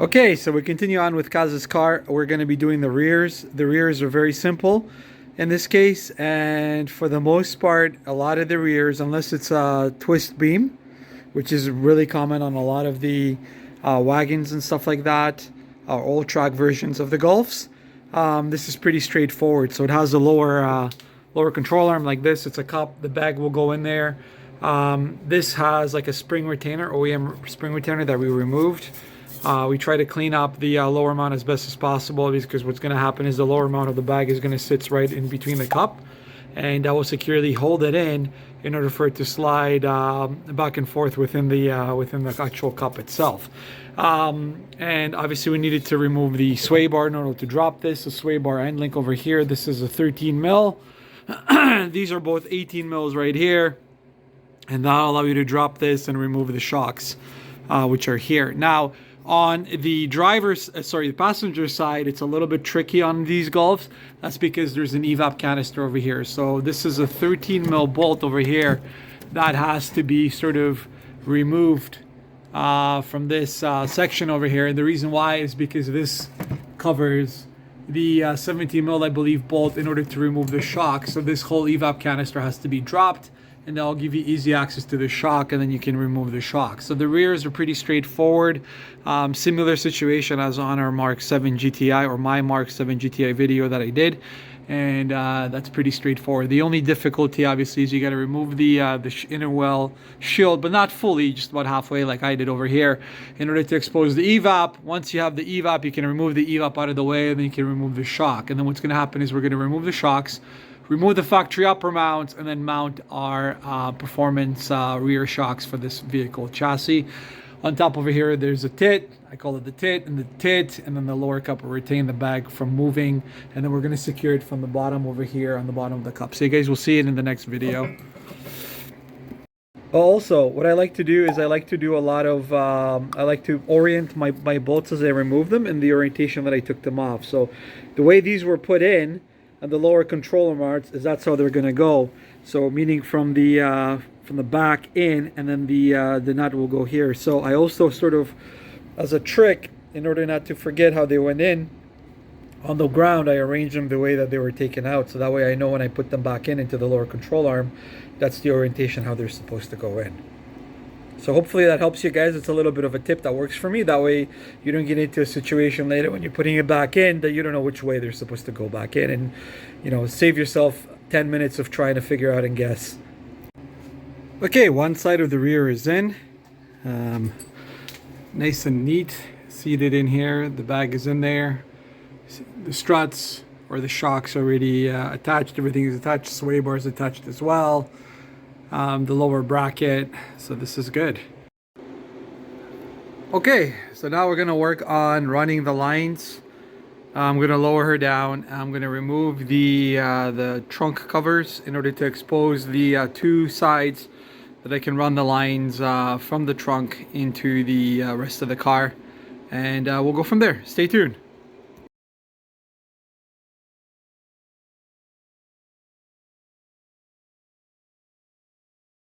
Okay, so we continue on with Kaz's car. We're going to be doing the rears. The rears are very simple in this case, and for the most part, a lot of the rears, unless it's a twist beam, which is really common on a lot of the wagons and stuff like that, old track versions of the Golfs, this is pretty straightforward. So it has a lower control arm like this. It's a cup. The bag will go in there. This has like a spring retainer, OEM spring retainer that we removed. We try to clean up the lower mount as best as possible, because what's going to happen is the lower mount of the bag is going to sit right in between the cup, and that will securely hold it in order for it to slide back and forth within the actual cup itself. And obviously we needed to remove the sway bar in order to drop this. The sway bar end link over here. This is a 13 mil. These are both 18 mils right here, and that'll allow you to drop this and remove the shocks, which are here. Now, on the the passenger side, it's a little bit tricky on these Golfs. That's because there's an evap canister over here. So this is a 13 mil bolt over here that has to be sort of removed from this section over here. And the reason why is because this covers the 17 mil, I believe, bolt in order to remove the shock. So this whole evap canister has to be dropped, and that'll give you easy access to the shock, and then you can remove the shock. So the rears are pretty straightforward. Similar situation as on our Mark 7 GTI, or my Mark 7 GTI video that I did, and that's pretty straightforward. The only difficulty obviously is you got to remove the inner well shield, but not fully, just about halfway like I did over here, in order to expose the evap. Once you have the evap, you can remove the evap out of the way, and then you can remove the shock. And then what's going to happen is we're going to remove the shocks, remove the factory upper mounts, and then mount our performance rear shocks for this vehicle chassis. On top over here, there's a tit. I call it the tit, and then the lower cup will retain the bag from moving, and then we're going to secure it from the bottom over here on the bottom of the cup. So you guys will see it in the next video. Also, what I like to do is I like to orient my bolts as I remove them in the orientation that I took them off. So the way these were put in, and the lower controller mounts, is that's how they're going to go. So meaning from the back in, and then the nut will go here. So I also sort of, as a trick, in order not to forget how they went in on the ground, I arranged them the way that they were taken out. So that way I know when I put them back in into the lower control arm, that's the orientation how they're supposed to go in. So hopefully that helps you guys. It's a little bit of a tip that works for me. That way you don't get into a situation later when you're putting it back in that you don't know which way they're supposed to go back in, and save yourself 10 minutes of trying to figure out and guess. Okay, one side of the rear is in. Nice and neat, seated in here. The bag is in there. The struts or the shocks already attached. Everything is attached. Sway bar is attached as well. The lower bracket, so this is good. Okay, so now we're gonna work on running the lines. I'm gonna lower her down. I'm gonna remove the trunk covers in order to expose the two sides that I can run the lines from the trunk into the rest of the car, and we'll go from there. Stay tuned.